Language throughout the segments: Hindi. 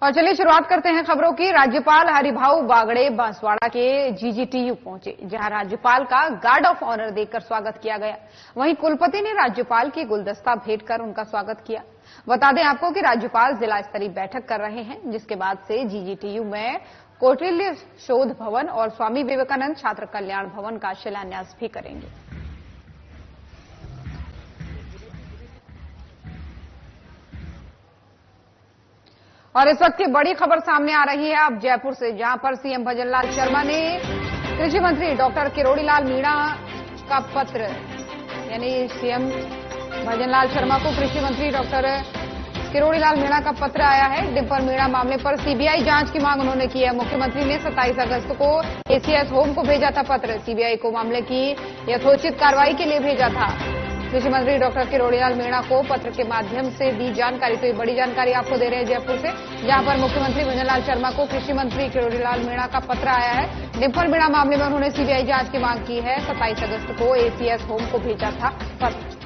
और चलिए शुरुआत करते हैं खबरों की। राज्यपाल हरिभाऊ बागड़े बांसवाड़ा के जीजीटीयू पहुंचे, जहां राज्यपाल का गार्ड ऑफ ऑनर देकर स्वागत किया गया। वहीं कुलपति ने राज्यपाल की गुलदस्ता भेंट कर उनका स्वागत किया। बता दें आपको कि राज्यपाल जिला स्तरीय बैठक कर रहे हैं, जिसके बाद से जीजीटीयू में कौटिल्य शोध भवन और स्वामी विवेकानंद छात्र कल्याण भवन का शिलान्यास भी करेंगे। और इस वक्त की बड़ी खबर सामने आ रही है अब जयपुर से, जहां पर सीएम भजनलाल शर्मा ने कृषि मंत्री डॉक्टर किरोड़ीलाल मीणा का पत्र, यानी सीएम भजनलाल शर्मा को कृषि मंत्री डॉक्टर किरोड़ीलाल मीणा का पत्र आया है। डिम्पल मीणा मामले पर सीबीआई जांच की मांग उन्होंने की है। मुख्यमंत्री ने 27 अगस्त को एसीएस होम को भेजा था पत्र। सीबीआई को मामले की यथोचित कार्रवाई के लिए भेजा था। कृषि मंत्री डॉक्टर किरोड़ीलाल मीणा को पत्र के माध्यम से दी जानकारी। तो ये बड़ी जानकारी आपको दे रहे हैं जयपुर से, जहां पर मुख्यमंत्री भजनलाल शर्मा को कृषि मंत्री किरोड़ीलाल मीणा का पत्र आया है। डिम्पल मीणा मामले में उन्होंने सीबीआई जांच की मांग की है। 27 अगस्त को एसीएस होम को भेजा था पत्र।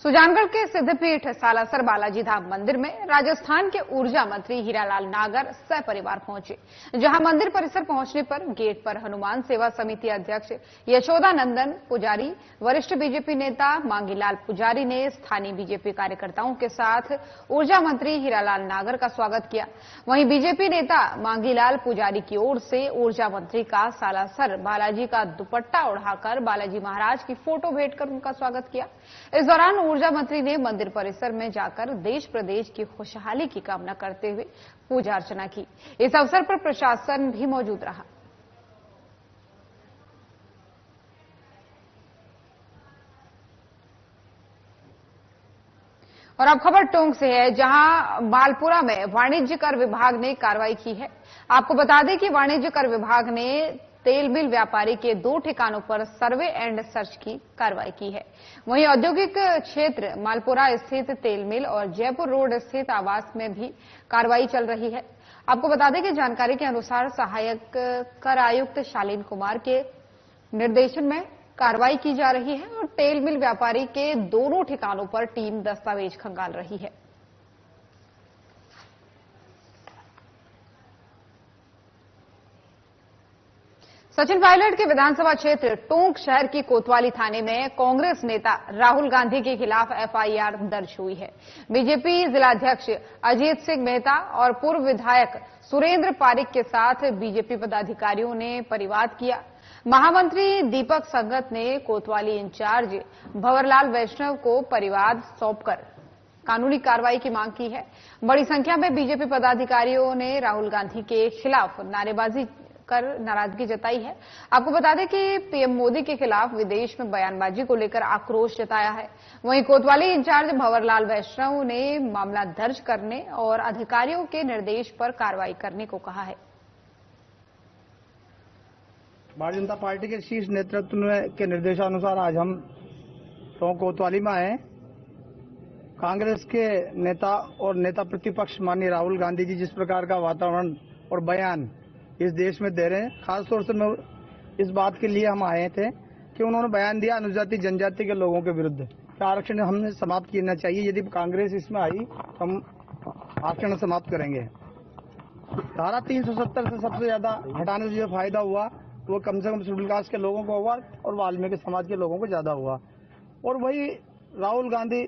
सुजानगढ़ के सिद्धपीठ सालासर बालाजी धाम मंदिर में राजस्थान के ऊर्जा मंत्री हीरालाल नागर सपरिवार पहुंचे, जहां मंदिर परिसर पहुंचने पर गेट पर हनुमान सेवा समिति अध्यक्ष यशोदानंदन पुजारी, वरिष्ठ बीजेपी नेता मांगीलाल पुजारी ने स्थानीय बीजेपी कार्यकर्ताओं के साथ ऊर्जा मंत्री हीरालाल नागर का स्वागत किया। वहीं बीजेपी नेता मांगीलाल पुजारी की ओर से ऊर्जा मंत्री का सालासर बालाजी का दुपट्टा उड़ाकर बालाजी महाराज की फोटो भेंट कर उनका स्वागत किया। इस दौरान ऊर्जा मंत्री ने मंदिर परिसर में जाकर देश प्रदेश की खुशहाली की कामना करते हुए पूजा अर्चना की। इस अवसर पर प्रशासन भी मौजूद रहा। और अब खबर टोंक से है, जहां मालपुरा में वाणिज्य कर विभाग ने कार्रवाई की है। आपको बता दें कि वाणिज्य कर विभाग ने तेल मिल व्यापारी के 2 ठिकानों पर सर्वे एंड सर्च की कार्रवाई की है। वहीं औद्योगिक क्षेत्र मालपुरा स्थित तेल मिल और जयपुर रोड स्थित आवास में भी कार्रवाई चल रही है। आपको बता दें कि जानकारी के अनुसार सहायक कर आयुक्त शालीन कुमार के निर्देशन में कार्रवाई की जा रही है और तेल मिल व्यापारी के दोनों ठिकानों पर टीम दस्तावेज खंगाल रही है। सचिन पायलट के विधानसभा क्षेत्र टोंक शहर की कोतवाली थाने में कांग्रेस नेता राहुल गांधी के खिलाफ एफआईआर दर्ज हुई है। बीजेपी जिलाध्यक्ष अजीत सिंह मेहता और पूर्व विधायक सुरेंद्र पारिक के साथ बीजेपी पदाधिकारियों ने परिवाद किया। महामंत्री दीपक संगत ने कोतवाली इंचार्ज भंवरलाल वैष्णव को परिवाद सौंपकर कानूनी कार्रवाई की मांग की है। बड़ी संख्या में बीजेपी पदाधिकारियों ने राहुल गांधी के खिलाफ नारेबाजी कर नाराजगी जताई है। आपको बता दें कि पीएम मोदी के खिलाफ विदेश में बयानबाजी को लेकर आक्रोश जताया है। वहीं कोतवाली इंचार्ज भंवरलाल वैष्णव ने मामला दर्ज करने और अधिकारियों के निर्देश पर कार्रवाई करने को कहा है। भारतीय जनता पार्टी के शीर्ष नेतृत्व के निर्देशानुसार आज हम टोंक कोतवाली में आए। कांग्रेस के नेता और नेता प्रतिपक्ष माननीय राहुल गांधी जी जिस प्रकार का वातावरण और बयान इस देश में दे रहे हैं, खासतौर से मैं इस बात के लिए हम आए थे कि उन्होंने बयान दिया अनुसूचित जनजाति के लोगों के विरुद्ध कि आरक्षण हमने समाप्त करना चाहिए। यदि कांग्रेस इसमें आई तो हम आरक्षण समाप्त करेंगे। धारा 370 से सबसे ज्यादा हटाने से जो फायदा हुआ वो कम से कम शेड्यूल कास्ट के लोगों को हुआ और वाल्मीकि समाज के लोगों को ज्यादा हुआ। और वही राहुल गांधी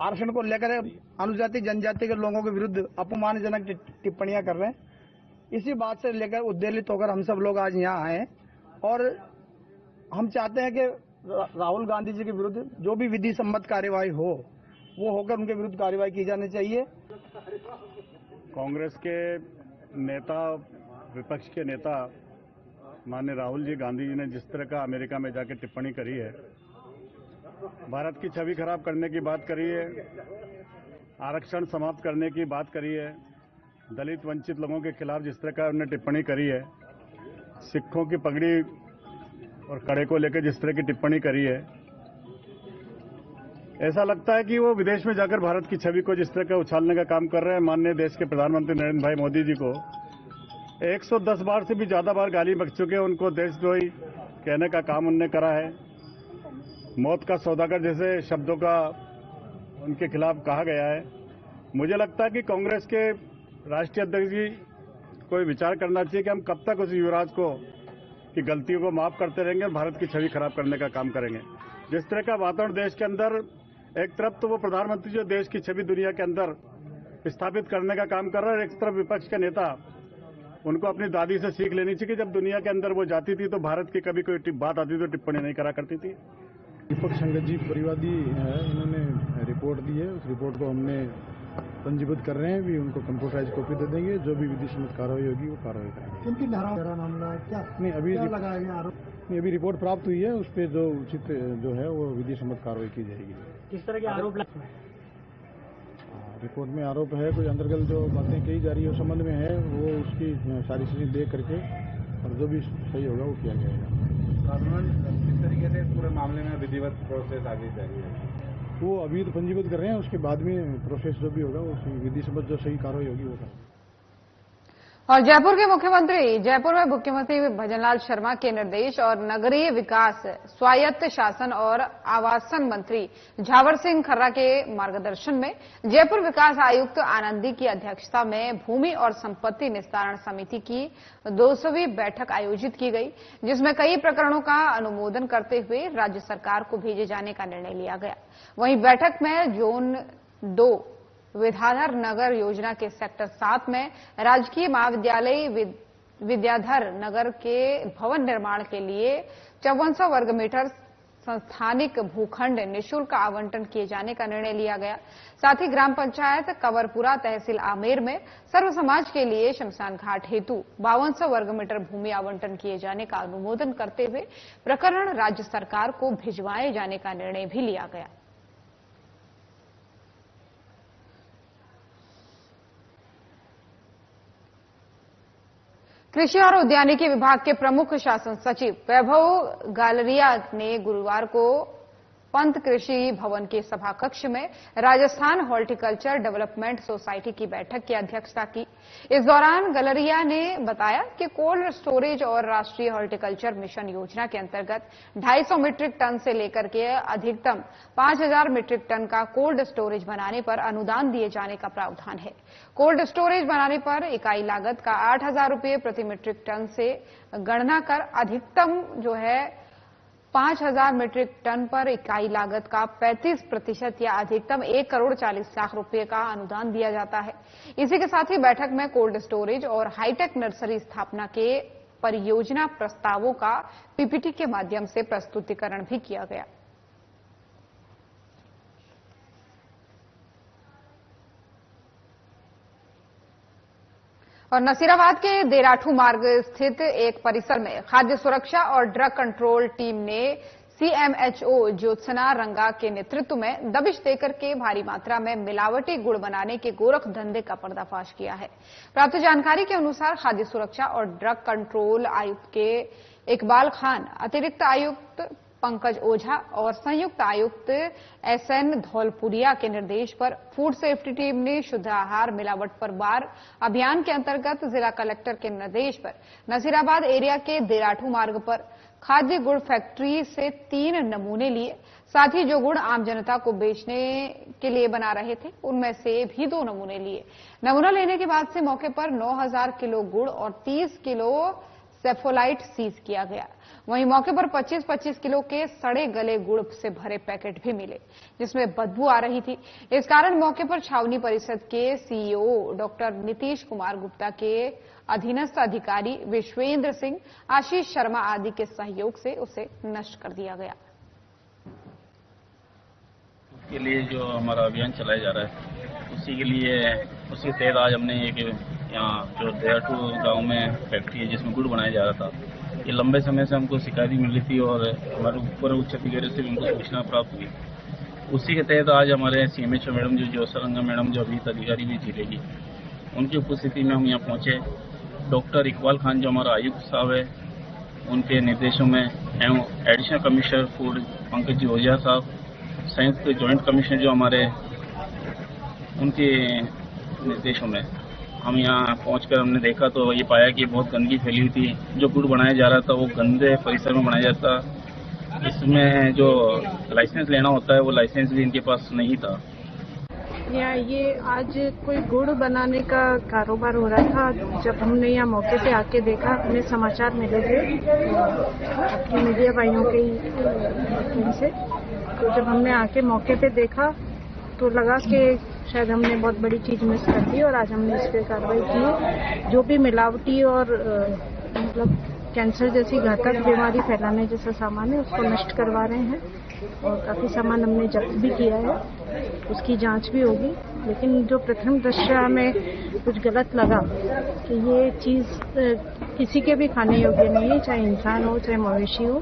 आरक्षण को लेकर अनुसूचित जनजाति के लोगों के विरुद्ध अपमानजनक टिप्पणियां कर रहे हैं। इसी बात से लेकर उद्वेलित होकर हम सब लोग आज यहाँ आए और हम चाहते हैं कि राहुल गांधी जी के विरुद्ध जो भी विधि सम्मत कार्यवाही हो वो होकर उनके विरुद्ध कार्यवाही की जानी चाहिए। कांग्रेस के नेता, विपक्ष के नेता माननीय राहुल जी गांधी जी ने जिस तरह का अमेरिका में जाकर टिप्पणी करी है, भारत की छवि खराब करने की बात करी है, आरक्षण समाप्त करने की बात करी है, दलित वंचित लोगों के खिलाफ जिस तरह का उन्होंने टिप्पणी करी है, सिखों की पगड़ी और कड़े को लेकर जिस तरह की टिप्पणी करी है, ऐसा लगता है कि वो विदेश में जाकर भारत की छवि को जिस तरह का उछालने का काम कर रहे हैं। माननीय देश के प्रधानमंत्री नरेंद्र भाई मोदी जी को 110 बार से भी ज्यादा बार गाली बक चुके हैं। उनको देशद्रोही कहने का काम उनने करा है। मौत का सौदागर जैसे शब्दों का उनके खिलाफ कहा गया है। मुझे लगता है कि कांग्रेस के राष्ट्रीय अध्यक्ष जी को विचार करना चाहिए कि हम कब तक उस युवराज को की गलतियों को माफ करते रहेंगे और भारत की छवि खराब करने का काम करेंगे। जिस तरह का वातावरण देश के अंदर, एक तरफ तो वो प्रधानमंत्री जो देश की छवि दुनिया के अंदर स्थापित करने का काम कर रहा है, एक तरफ विपक्ष के नेता, उनको अपनी दादी से सीख लेनी चाहिए कि जब दुनिया के अंदर वो जाती थी तो भारत की कभी कोई बात आती तो टिप्पणी नहीं करा करती थी। दीपक संगत जी परिवादी है, उन्होंने रिपोर्ट दी है। उस रिपोर्ट को हमने पंजीबद्ध कर रहे हैं, भी उनको कंप्यूटराइज कॉपी दे देंगे। जो भी विधि सम्मत कार्रवाई होगी वो कार्रवाई करेंगे। किनकी धारा मामला है क्या? नहीं, अभी क्या लगाया गया आरोप? नहीं, अभी रिपोर्ट प्राप्त हुई है, उस पर जो उचित जो है वो विधि सम्मत कार्रवाई की जाएगी। किस तरह के आरोप लगे? रिपोर्ट में आरोप है, कोई अंतर्गत जो बातें कही जा रही है उस संबंध में है, वो उसकी सारी चीजें देख करके और जो भी सही होगा वो किया जाएगा। किस तरीके से पूरे मामले में विधिवत प्रोसेस आगे जारी है? वो अभी तो पंजीबद्ध कर रहे हैं, उसके बाद में प्रोसेस जो भी होगा वो विधि सम्मत जो सही कार्रवाई होगी वो करेंगे। और जयपुर में मुख्यमंत्री भजनलाल शर्मा के निर्देश और नगरीय विकास, स्वायत्त शासन और आवासन मंत्री झावर सिंह खर्रा के मार्गदर्शन में जयपुर विकास आयुक्त आनंदी की अध्यक्षता में भूमि और संपत्ति निस्तारण समिति की 200वीं बैठक आयोजित की गई, जिसमें कई प्रकरणों का अनुमोदन करते हुए राज्य सरकार को भेजे जाने का निर्णय लिया गया। वहीं बैठक में जोन 2 विद्याधर नगर योजना के सेक्टर 7 में राजकीय महाविद्यालय विद्याधर नगर के भवन निर्माण के लिए 5400 वर्ग मीटर संस्थानिक भूखंड निःशुल्क आवंटन किए जाने का निर्णय लिया गया। साथ ही ग्राम पंचायत कंवरपुरा तहसील आमेर में सर्व समाज के लिए शमशान घाट हेतु 5200 वर्ग मीटर भूमि आवंटन किए जाने का अनुमोदन करते हुए प्रकरण राज्य सरकार को भिजवाए जाने का निर्णय भी लिया गया। कृषि और उद्यानिकी विभाग के प्रमुख शासन सचिव वैभव गालरिया ने गुरुवार को पंत कृषि भवन के सभा कक्ष में राजस्थान हॉर्टिकल्चर डेवलपमेंट सोसाइटी की बैठक की अध्यक्षता की। इस दौरान गलरिया ने बताया कि कोल्ड स्टोरेज और राष्ट्रीय हॉर्टिकल्चर मिशन योजना के अंतर्गत 250 मीट्रिक टन से लेकर के अधिकतम 5000 मीट्रिक टन का कोल्ड स्टोरेज बनाने पर अनुदान दिए जाने का प्रावधान है। कोल्ड स्टोरेज बनाने पर इकाई लागत का 8000 रुपये प्रति मीट्रिक टन से गणना कर अधिकतम जो है 5000 मीट्रिक टन पर इकाई लागत का 35% या अधिकतम 1,40,00,000 रुपये का अनुदान दिया जाता है। इसी के साथ ही बैठक में कोल्ड स्टोरेज और हाईटेक नर्सरी स्थापना के परियोजना प्रस्तावों का पीपीटी के माध्यम से प्रस्तुतिकरण भी किया गया। और नसीराबाद के देराठू मार्ग स्थित एक परिसर में खाद्य सुरक्षा और ड्रग कंट्रोल टीम ने सीएमएचओ ज्योत्सना रंगा के नेतृत्व में दबिश देकर के भारी मात्रा में मिलावटी गुड़ बनाने के गोरख धंधे का पर्दाफाश किया है। प्राप्त जानकारी के अनुसार खाद्य सुरक्षा और ड्रग कंट्रोल आयुक्त के इकबाल खान, अतिरिक्त आयुक्त पंकज ओझा और संयुक्त आयुक्त एसएन धौलपुरिया के निर्देश पर फूड सेफ्टी टीम ने शुद्ध आहार मिलावट पर बार अभियान के अंतर्गत जिला कलेक्टर के निर्देश पर नसीराबाद एरिया के देराठू मार्ग पर खाद्य गुड़ फैक्ट्री से 3 नमूने लिए। साथ ही जो गुड़ आम जनता को बेचने के लिए बना रहे थे उनमें से भी 2 नमूने लिए। नमूना लेने के बाद से मौके पर 9000 किलो गुड़ और 30 किलो सेफोलाइट सीज किया गया। वहीं मौके पर 25-25 किलो के सड़े गले गुड़ से भरे पैकेट भी मिले, जिसमें बदबू आ रही थी। इस कारण मौके पर छावनी परिषद के सीईओ डॉक्टर नीतीश कुमार गुप्ता के अधीनस्थ अधिकारी विश्वेंद्र सिंह, आशीष शर्मा आदि के सहयोग से उसे नष्ट कर दिया गया। के लिए जो हमारा अभियान चलाया जा रहा है उसी के तहत आज हमने एक यहाँ जो देराठू गांव में फैक्ट्री है जिसमें गुड़ बनाया जा रहा था, ये लंबे समय से हमको शिकायत मिल रही थी और हमारे ऊपर उच्च अधिकारी से भी हमको सूचना प्राप्त हुई। उसी के तहत आज हमारे सीएमएचओ मैडम जो ज्योत्सना मैडम जो अभी अधिकारी भी जीतेगी, उनकी उपस्थिति में हम यहाँ पहुँचे। डॉक्टर इकबाल खान जो हमारा आयुक्त साहब है उनके निर्देशों में एवं additional commissioner food Pankaj ji ओझा साहब, संयुक्त ज्वाइंट कमिश्नर जो हमारे उनके निर्देशों में हम यहाँ पहुंचकर हमने देखा तो ये पाया कि बहुत गंदगी फैली हुई थी। जो गुड़ बनाया जा रहा था वो गंदे परिसर में बनाया जाता इसमें जो लाइसेंस लेना होता है वो लाइसेंस भी इनके पास नहीं था। ये आज कोई गुड़ बनाने का कारोबार हो रहा था। जब हमने यहाँ मौके पे आके देखा, हमें समाचार मिले थे अपने मीडिया भाइयों के से, तो जब हमने आके मौके पे देखा तो लगा कि शायद हमने बहुत बड़ी चीज मिस कर दी और आज हमने इस पे कार्रवाई की। जो भी मिलावटी और मतलब कैंसर जैसी घातक बीमारी फैलाने जैसा सामान है उसको नष्ट करवा रहे हैं और काफी सामान हमने जब्त भी किया है, उसकी जांच भी होगी। लेकिन जो प्रथम दृष्टया हमें कुछ गलत लगा कि ये चीज किसी के भी खाने योग्य नहीं है, चाहे इंसान हो चाहे मवेशी हो,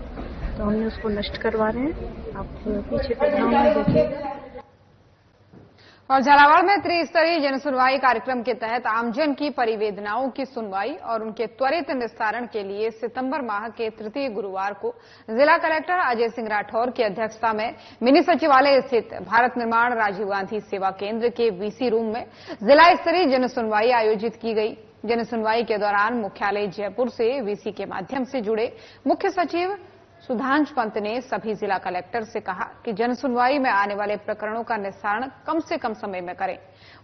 तो हमने उसको नष्ट करवा रहे हैं। आप पीछे घटनाओं में देखिएगा। और झालावाड़ में त्रिस्तरीय जनसुनवाई कार्यक्रम के तहत आमजन की परिवेदनाओं की सुनवाई और उनके त्वरित निस्तारण के लिए सितंबर माह के तृतीय गुरुवार को जिला कलेक्टर अजय सिंह राठौर की अध्यक्षता में मिनी सचिवालय स्थित भारत निर्माण राजीव गांधी सेवा केंद्र के वीसी रूम में जिला स्तरीय जनसुनवाई आयोजित की गई। जनसुनवाई के दौरान मुख्यालय जयपुर से वीसी के माध्यम से जुड़े मुख्य सचिव सुधांश पंत ने सभी जिला कलेक्टर से कहा कि जनसुनवाई में आने वाले प्रकरणों का निस्तारण कम से कम समय में करें।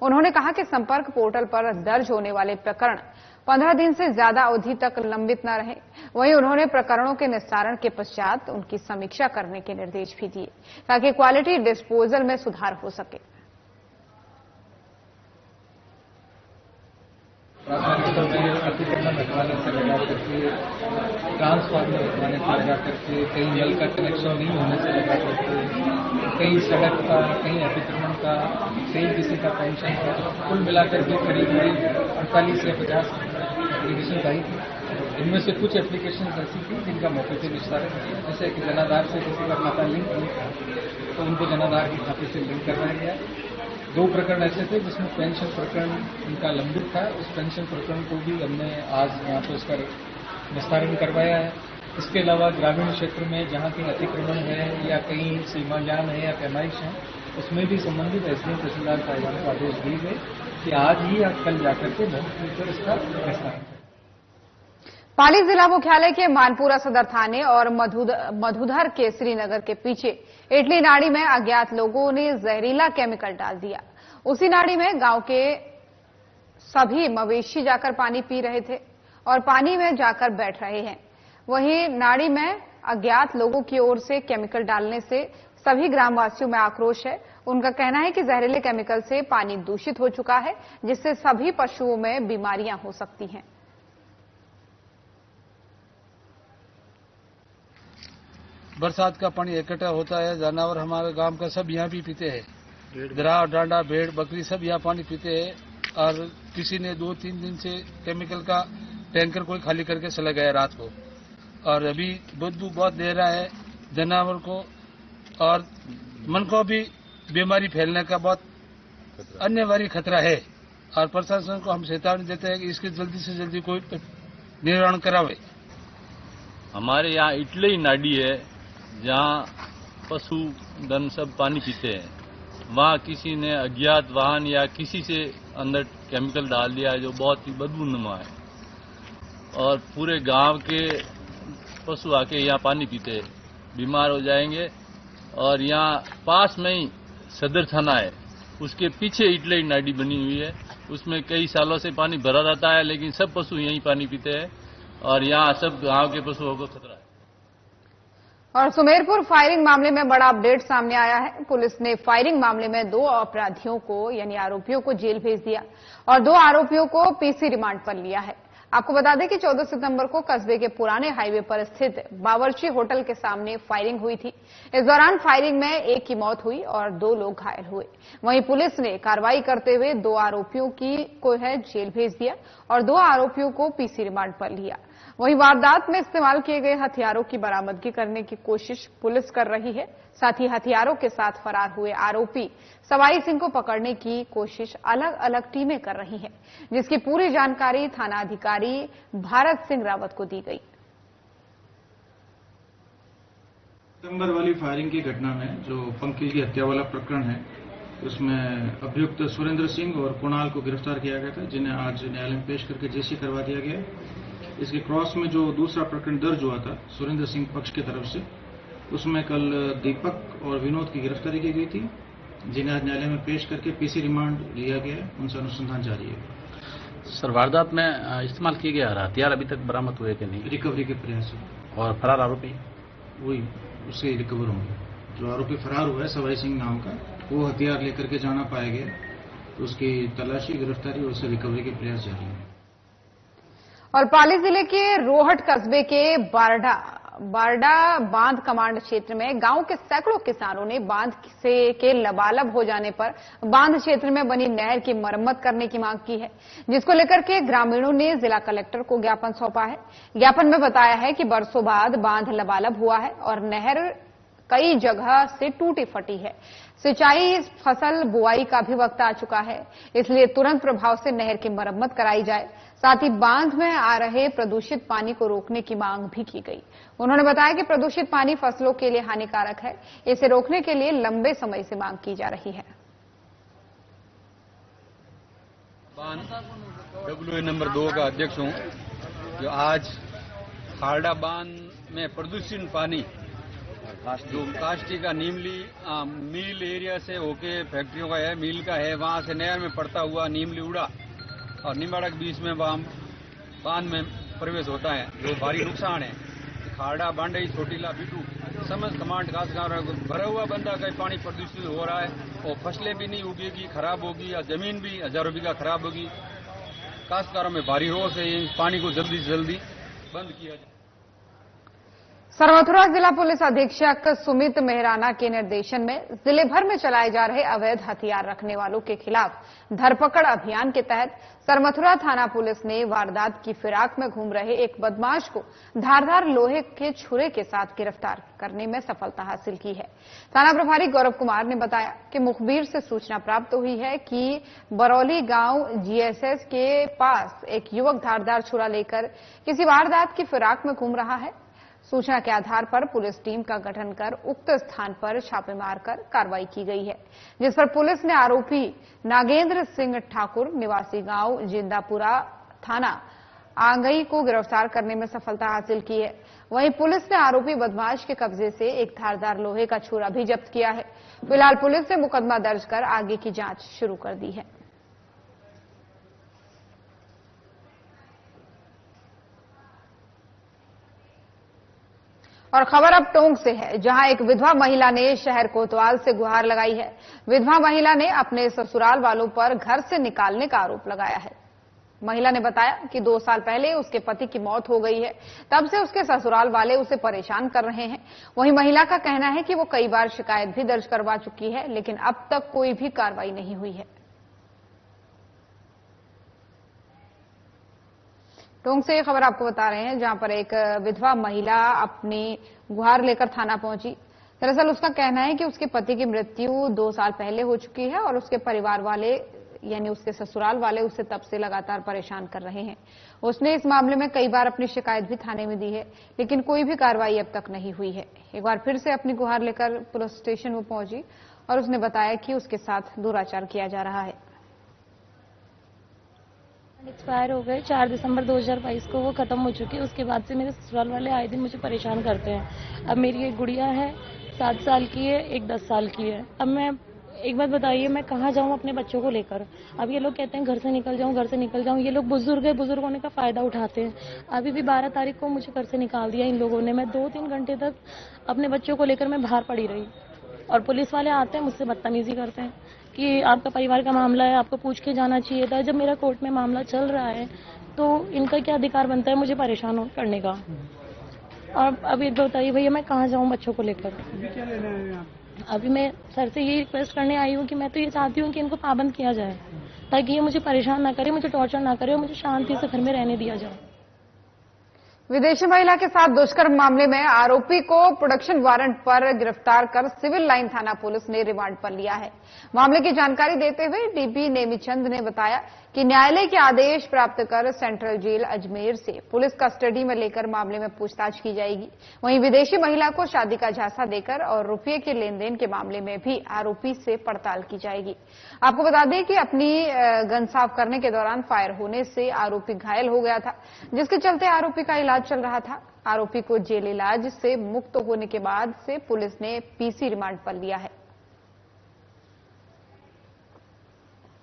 उन्होंने कहा कि संपर्क पोर्टल पर दर्ज होने वाले प्रकरण 15 दिन से ज्यादा अवधि तक लंबित न रहे। वहीं उन्होंने प्रकरणों के निस्तारण के पश्चात उनकी समीक्षा करने के निर्देश भी दिए ताकि क्वालिटी डिस्पोजल में सुधार हो सके। अतिक्रमण हटवाने से लगा करके, ट्रांसफार्मर हटवाने से लगा करके, कहीं नल का कनेक्शन नहीं होने से लगा करके, कहीं सड़क का, कहीं अतिक्रमण का, कहीं किसी का पेंशन का, कुल मिलाकर के करीब 48 से 50 एप्लीकेशन आई थी। इनमें से कुछ एप्लीकेशन ऐसी थी जिनका मौके पर निस्तारण किया, जैसे कि जनाधार से किसी का खाता लिंक नहीं था तो उनको जनाधार के खाते से लिंक करवाया गया। 2 प्रकरण ऐसे थे जिसमें पेंशन प्रकरण उनका लंबित था, उस पेंशन प्रकरण को भी हमने आज यहाँ पर उसका निस्तारण करवाया है। इसके अलावा ग्रामीण क्षेत्र में जहाँ कहीं अतिक्रमण है या कहीं सीमांकन है या पैमाइश है, उसमें भी संबंधित एसडीएम तहसीलदार साहिबान को आदेश दिए गए कि आज ही या कल जाकर के मौके पर इसका निस्तारण। पाली जिला मुख्यालय के मानपुरा सदर थाने और मधुधर के श्रीनगर के पीछे इटली नाड़ी में अज्ञात लोगों ने जहरीला केमिकल डाल दिया। उसी नाड़ी में गांव के सभी मवेशी जाकर पानी पी रहे थे और पानी में जाकर बैठ रहे हैं। वहीं नाड़ी में अज्ञात लोगों की ओर से केमिकल डालने से सभी ग्रामवासियों में आक्रोश है। उनका कहना है कि जहरीले केमिकल से पानी दूषित हो चुका है, जिससे सभी पशुओं में बीमारियां हो सकती हैं। बरसात का पानी इकट्ठा होता है, जानवर हमारे गांव का सब यहाँ भी पीते हैं, दरा डांडा भेड़ बकरी सब यहाँ पानी पीते हैं। और किसी ने 2-3 दिन से केमिकल का टैंकर कोई खाली करके चला गया रात को, और अभी बदबू बहुत दे रहा है जानवर को और मन को भी बीमारी फैलने का बहुत अन्यवारी खतरा है। और प्रशासन को हम चेतावनी देते हैं कि इसके जल्दी से जल्दी कोई निवारण करावे। हमारे यहाँ इटली नाडी है जहाँ पशु धन सब पानी पीते हैं, वहाँ किसी ने अज्ञात वाहन या किसी से अंदर केमिकल डाल दिया है जो बहुत ही बदबूनुमा है, और पूरे गांव के पशु आके यहाँ पानी पीते हैं, बीमार हो जाएंगे। और यहाँ पास में ही सदर थाना है, उसके पीछे इटली नाडी बनी हुई है, उसमें कई सालों से पानी भरा रहता है, लेकिन सब पशु यहीं पानी पीते हैं और यहाँ सब गांव के पशुओं को खतरा है। और सुमेरपुर फायरिंग मामले में बड़ा अपडेट सामने आया है। पुलिस ने फायरिंग मामले में 2 अपराधियों को यानी आरोपियों को जेल भेज दिया और 2 आरोपियों को पीसी रिमांड पर लिया है। आपको बता दें कि 14 सितंबर को कस्बे के पुराने हाईवे पर स्थित बावर्ची होटल के सामने फायरिंग हुई थी। इस दौरान फायरिंग में एक की मौत हुई और 2 लोग घायल हुए। वहीं पुलिस ने कार्रवाई करते हुए 2 आरोपियों को जेल भेज दिया और 2 आरोपियों को पीसी रिमांड पर लिया। वहीं वारदात में इस्तेमाल किए गए हथियारों की बरामदगी करने की कोशिश पुलिस कर रही है। साथ ही हथियारों के साथ फरार हुए आरोपी सवाई सिंह को पकड़ने की कोशिश अलग अलग टीमें कर रही हैं, जिसकी पूरी जानकारी थाना अधिकारी भारत सिंह रावत को दी गई। सितंबर वाली फायरिंग की घटना में जो पंकज की हत्या वाला प्रकरण है, उसमें अभियुक्त सुरेंद्र सिंह और कुणाल को गिरफ्तार किया गया था, जिन्हें आज न्यायालय में पेश करके जेसी करवा दिया गया। इसके क्रॉस में जो दूसरा प्रकरण दर्ज हुआ था सुरेंद्र सिंह पक्ष की तरफ से, उसमें कल दीपक और विनोद की गिरफ्तारी की गई थी, जिन्हें आज न्यायालय में पेश करके पीसी रिमांड लिया गया है। उनसे अनुसंधान जारी है। सर, वारदात में इस्तेमाल किए गए हथियार अभी तक बरामद हुए कि नहीं? रिकवरी के प्रयास और फरार आरोपी वही उससे रिकवर होंगे। जो आरोपी फरार हुआ है सवाई सिंह नाम का, वो हथियार लेकर के जाना पाया गया, तो उसकी तलाशी, गिरफ्तारी और उससे रिकवरी के प्रयास जारी हैं। और पाली जिले के रोहट कस्बे के बारडा बांध कमांड क्षेत्र में गांव के सैकड़ों किसानों ने बांध से के लबालब हो जाने पर बांध क्षेत्र में बनी नहर की मरम्मत करने की मांग की है, जिसको लेकर के ग्रामीणों ने जिला कलेक्टर को ज्ञापन सौंपा है। ज्ञापन में बताया है कि बरसों बाद बांध लबालब हुआ है और नहर कई जगह से टूटी फटी है। सिंचाई, फसल बुआई का भी वक्त आ चुका है, इसलिए तुरंत प्रभाव से नहर की मरम्मत कराई जाए। साथ ही बांध में आ रहे प्रदूषित पानी को रोकने की मांग भी की गई। उन्होंने बताया कि प्रदूषित पानी फसलों के लिए हानिकारक है, इसे रोकने के लिए लंबे समय से मांग की जा रही है। WA नंबर 2 का अध्यक्ष हूं, जो आज खारड़ा बांध में प्रदूषित पानी जो काष्टी का नीमली मिल एरिया से होके फैक्ट्रियों का है, मिल का है, वहां से नहर में पड़ता हुआ नीमली उड़ा और निम्बाड़ा के बीच में बांध में प्रवेश होता है, जो भारी नुकसान है। खारड़ा, बांडई, छोटीला, बिटू समस्त कमांड खास भरा हुआ बंदा का पानी प्रदूषित हो रहा है और फसलें भी नहीं उगेगी, खराब होगी, और जमीन भी हजारों बीघा खराब होगी। काश्तकारों में भारी रोष है, इस पानी को जल्दी से जल्दी बंद किया जाए। सरमथुरा जिला पुलिस अधीक्षक सुमित मेहराना के निर्देशन में जिले भर में चलाए जा रहे अवैध हथियार रखने वालों के खिलाफ धरपकड़ अभियान के तहत सरमथुरा थाना पुलिस ने वारदात की फिराक में घूम रहे एक बदमाश को धारदार लोहे के छुरे के साथ गिरफ्तार करने में सफलता हासिल की है। थाना प्रभारी गौरव कुमार ने बताया कि मुखबिर से सूचना प्राप्त हुई है कि बरौली गांव GSS के पास एक युवक धारदार छुरा लेकर किसी वारदात की फिराक में घूम रहा है। सूचना के आधार पर पुलिस टीम का गठन कर उक्त स्थान पर छापे मारकर कार्रवाई की गई है, जिस पर पुलिस ने आरोपी नागेंद्र सिंह ठाकुर निवासी गांव जिंदापुरा थाना आंगई को गिरफ्तार करने में सफलता हासिल की है। वहीं पुलिस ने आरोपी बदमाश के कब्जे से एक धारदार लोहे का छुरा भी जब्त किया है। फिलहाल पुलिस ने मुकदमा दर्ज कर आगे की जांच शुरू कर दी है। और खबर अब टोंक से है, जहां एक विधवा महिला ने शहर कोतवाल से गुहार लगाई है। विधवा महिला ने अपने ससुराल वालों पर घर से निकालने का आरोप लगाया है। महिला ने बताया कि 2 साल पहले उसके पति की मौत हो गई है, तब से उसके ससुराल वाले उसे परेशान कर रहे हैं। वहीं महिला का कहना है कि वो कई बार शिकायत भी दर्ज करवा चुकी है, लेकिन अब तक कोई भी कार्रवाई नहीं हुई है। टोंक से ये खबर आपको बता रहे हैं, जहां पर एक विधवा महिला अपनी गुहार लेकर थाना पहुंची। दरअसल उसका कहना है कि उसके पति की मृत्यु 2 साल पहले हो चुकी है और उसके परिवार वाले यानी उसके ससुराल वाले उसे तब से लगातार परेशान कर रहे हैं। उसने इस मामले में कई बार अपनी शिकायत भी थाने में दी है, लेकिन कोई भी कार्रवाई अब तक नहीं हुई है। एक बार फिर से अपनी गुहार लेकर पुलिस स्टेशन में पहुंची और उसने बताया कि उसके साथ दुराचार किया जा रहा है। एक्सपायर हो गए 4 दिसंबर 2022 को, वो खत्म हो चुकी है। उसके बाद से मेरे ससुराल वाले आए दिन मुझे परेशान करते हैं। अब मेरी एक गुड़िया है 7 साल की है, एक 10 साल की है। अब मैं एक बात बताइए, मैं कहाँ जाऊँ अपने बच्चों को लेकर? अब ये लोग कहते हैं घर से निकल जाऊँ, घर से निकल जाऊँ। ये लोग बुजुर्ग है, बुजुर्ग होने का फायदा उठाते हैं। अभी भी 12 तारीख को मुझे घर से निकाल दिया इन लोगों ने। मैं 2-3 घंटे तक अपने बच्चों को लेकर मैं बाहर पड़ी रही और पुलिस वाले आते हैं मुझसे बदतमीजी करते हैं कि आपका परिवार का मामला है, आपको पूछ के जाना चाहिए था। जब मेरा कोर्ट में मामला चल रहा है तो इनका क्या अधिकार बनता है मुझे परेशान करने का? और अभी बताइए भैया, मैं कहाँ जाऊँ बच्चों को लेकर? अभी मैं सर से ये रिक्वेस्ट करने आई हूँ कि मैं तो ये चाहती हूँ कि इनको पाबंद किया जाए, ताकि ये मुझे परेशान ना करे, मुझे टॉर्चर ना करे और मुझे शांति से घर में रहने दिया जाए। विदेशी महिला के साथ दुष्कर्म मामले में आरोपी को प्रोडक्शन वारंट पर गिरफ्तार कर सिविल लाइन थाना पुलिस ने रिमांड पर लिया है। मामले की जानकारी देते हुए डीपी नेमीचंद ने बताया कि न्यायालय के आदेश प्राप्त कर सेंट्रल जेल अजमेर से पुलिस कस्टडी में लेकर मामले में पूछताछ की जाएगी। वहीं विदेशी महिला को शादी का झांसा देकर और रुपये के लेन देन के मामले में भी आरोपी से पड़ताल की जाएगी। आपको बता दें कि अपनी गन साफ करने के दौरान फायर होने से आरोपी घायल हो गया था, जिसके चलते आरोपी का इलाज चल रहा था। आरोपी को जेल इलाज से मुक्त होने के बाद से पुलिस ने पीसी रिमांड पर लिया है।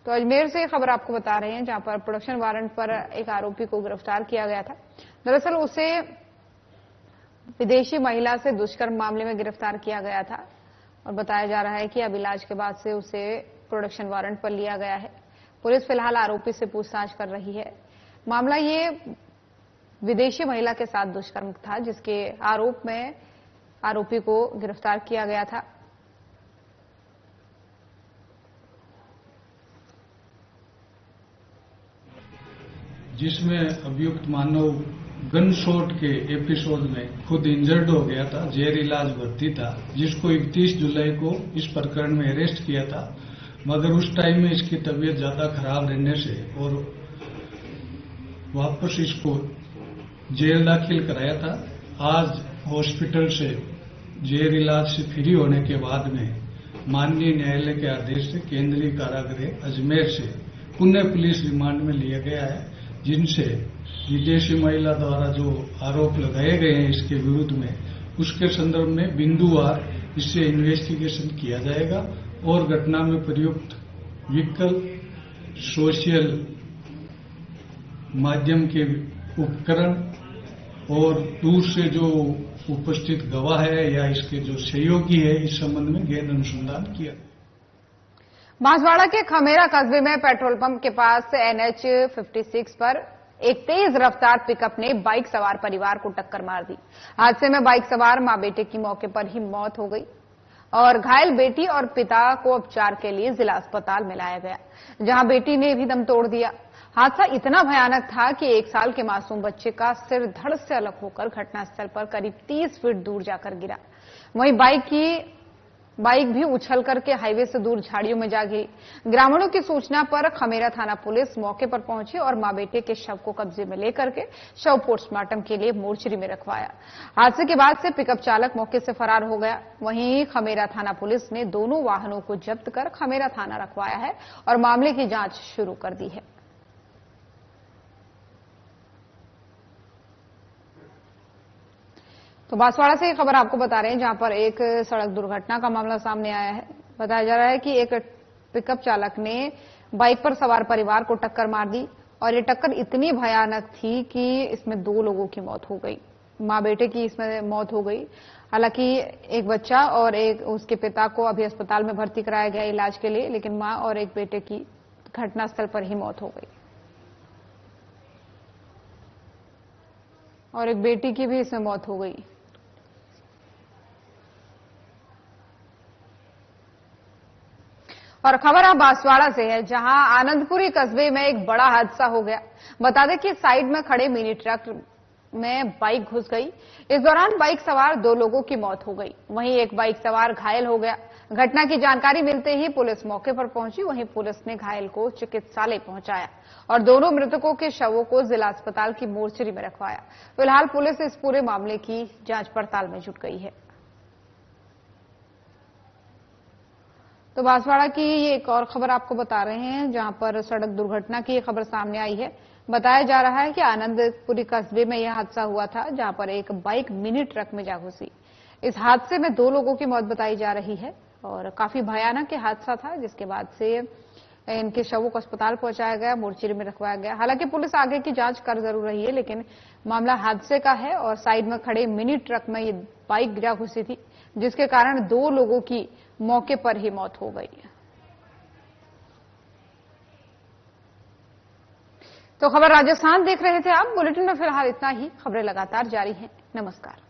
तो अजमेर से खबर आपको बता रहे हैं, जहां पर प्रोडक्शन वारंट पर एक आरोपी को गिरफ्तार किया गया था। दरअसल उसे विदेशी महिला से दुष्कर्म मामले में गिरफ्तार किया गया था और बताया जा रहा है कि अब इलाज के बाद से उसे प्रोडक्शन वारंट पर लिया गया है। पुलिस फिलहाल आरोपी से पूछताछ कर रही है। मामला ये विदेशी महिला के साथ दुष्कर्म था, जिसके आरोप में आरोपी को गिरफ्तार किया गया था। जिसमें अभियुक्त मानव गन शॉट के एपिसोड में खुद इंजर्ड हो गया था, जेर इलाज भर्ती था, जिसको 31 जुलाई को इस प्रकरण में अरेस्ट किया था। मगर उस टाइम में इसकी तबीयत ज्यादा खराब रहने से और वापस इसको जेल दाखिल कराया था। आज हॉस्पिटल से जेर इलाज से फ्री होने के बाद में माननीय न्यायालय के आदेश से केंद्रीय कारागृह अजमेर से पुणे पुलिस रिमांड में लिया गया है, जिनसे विदेशी महिला द्वारा जो आरोप लगाए गए हैं इसके विरुद्ध में, उसके संदर्भ में बिंदुवार इससे इन्वेस्टिगेशन किया जाएगा और घटना में प्रयुक्त विकल्प, सोशल माध्यम के उपकरण और दूर से जो उपस्थित गवाह है या इसके जो सहयोगी है, इस संबंध में गहन अनुसंधान किया। बांसवाड़ा के खमेरा कस्बे में पेट्रोल पंप के पास NH 56 पर एक तेज रफ्तार पिकअप ने बाइक सवार परिवार को टक्कर मार दी। हादसे में बाइक सवार मां बेटे की मौके पर ही मौत हो गई और घायल बेटी और पिता को उपचार के लिए जिला अस्पताल में लाया गया, जहां बेटी ने भी दम तोड़ दिया। हादसा इतना भयानक था कि 1 साल के मासूम बच्चे का सिर धड़ से अलग होकर घटनास्थल पर करीब 30 फीट दूर जाकर गिरा। वहीं बाइक भी उछल करके हाईवे से दूर झाड़ियों में जा गिरी। ग्रामीणों की सूचना पर खमेरा थाना पुलिस मौके पर पहुंची और मां बेटे के शव को कब्जे में लेकर के शव पोस्टमार्टम के लिए मोर्चरी में रखवाया। हादसे के बाद से पिकअप चालक मौके से फरार हो गया। वहीं खमेरा थाना पुलिस ने दोनों वाहनों को जब्त कर खमेरा थाना रखवाया है और मामले की जांच शुरू कर दी है। तो बांसवाड़ा से खबर आपको बता रहे हैं, जहां पर एक सड़क दुर्घटना का मामला सामने आया है। बताया जा रहा है कि एक पिकअप चालक ने बाइक पर सवार परिवार को टक्कर मार दी और ये टक्कर इतनी भयानक थी कि इसमें 2 लोगों की मौत हो गई। मां बेटे की इसमें मौत हो गई। हालांकि एक बच्चा और एक उसके पिता को अभी अस्पताल में भर्ती कराया गया इलाज के लिए, लेकिन मां और एक बेटे की घटनास्थल पर ही मौत हो गई और एक बेटी की भी इसमें मौत हो गई। और खबर अब बांसवाड़ा से है, जहां आनंदपुरी कस्बे में एक बड़ा हादसा हो गया। बता दें कि साइड में खड़े मिनी ट्रक में बाइक घुस गई। इस दौरान बाइक सवार 2 लोगों की मौत हो गई। वहीं एक बाइक सवार घायल हो गया। घटना की जानकारी मिलते ही पुलिस मौके पर पहुंची। वहीं पुलिस ने घायल को चिकित्सालय पहुंचाया और दोनों मृतकों के शवों को जिला अस्पताल की मोर्चरी में रखवाया। फिलहाल पुलिस इस पूरे मामले की जांच पड़ताल में जुट गई है। तो बांसवाड़ा की ये एक और खबर आपको बता रहे हैं, जहां पर सड़क दुर्घटना की खबर सामने आई है। बताया जा रहा है कि आनंदपुरी कस्बे में यह हादसा हुआ था, जहां पर एक बाइक मिनी ट्रक में जा घुसी। इस हादसे में 2 लोगों की मौत बताई जा रही है और काफी भयानक ये हादसा था, जिसके बाद से इनके शवों को अस्पताल पहुंचाया गया, मोर्चरी में रखवाया गया। हालांकि पुलिस आगे की जांच कर जरूर रही है, लेकिन मामला हादसे का है और साइड में खड़े मिनी ट्रक में ये बाइक गिरा घुसी थी, जिसके कारण 2 लोगों की मौके पर ही मौत हो गई। तो खबर राजस्थान देख रहे थे आप। बुलेटिन में फिलहाल इतना ही। खबरें लगातार जारी हैं। नमस्कार।